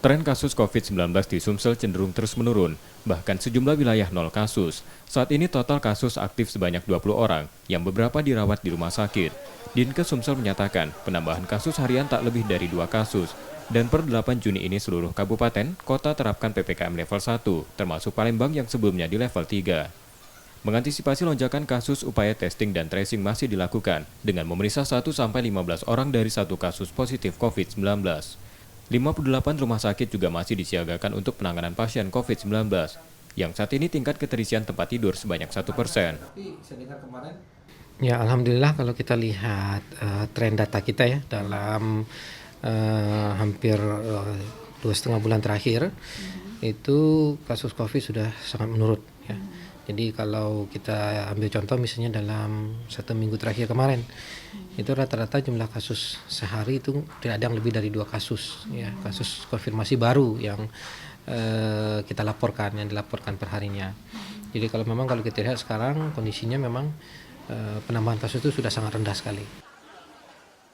Tren kasus COVID-19 di Sumsel cenderung terus menurun, bahkan sejumlah wilayah nol kasus. Saat ini total kasus aktif sebanyak 20 orang, yang beberapa dirawat di rumah sakit. Dinkes Sumsel menyatakan penambahan kasus harian tak lebih dari 2 kasus. Dan per 8 Juni ini seluruh kabupaten, kota terapkan PPKM level 1, termasuk Palembang yang sebelumnya di level 3. Mengantisipasi lonjakan kasus, upaya testing dan tracing masih dilakukan dengan memeriksa 1-15 orang dari satu kasus positif COVID-19. 58 rumah sakit juga masih disiagakan untuk penanganan pasien COVID-19, yang saat ini tingkat keterisian tempat tidur sebanyak 1%. Ya, alhamdulillah kalau kita lihat tren data kita ya dalam hampir 2,5 bulan terakhir, itu kasus COVID sudah sangat menurun ya. Jadi kalau kita ambil contoh misalnya dalam 1 minggu terakhir kemarin, itu rata-rata jumlah kasus sehari itu tidak ada yang lebih dari 2 kasus ya, kasus konfirmasi baru yang kita laporkan, yang dilaporkan perharinya. Jadi kalau kita lihat sekarang kondisinya memang penambahan kasus itu sudah sangat rendah sekali.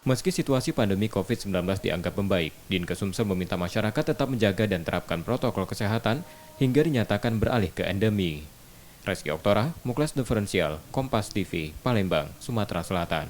Meski situasi pandemi COVID-19 dianggap membaik, Dinkes Sumsel meminta masyarakat tetap menjaga dan terapkan protokol kesehatan hingga dinyatakan beralih ke endemi. Reski Oktora, Muklas Diferensial, Kompas TV, Palembang, Sumatera Selatan.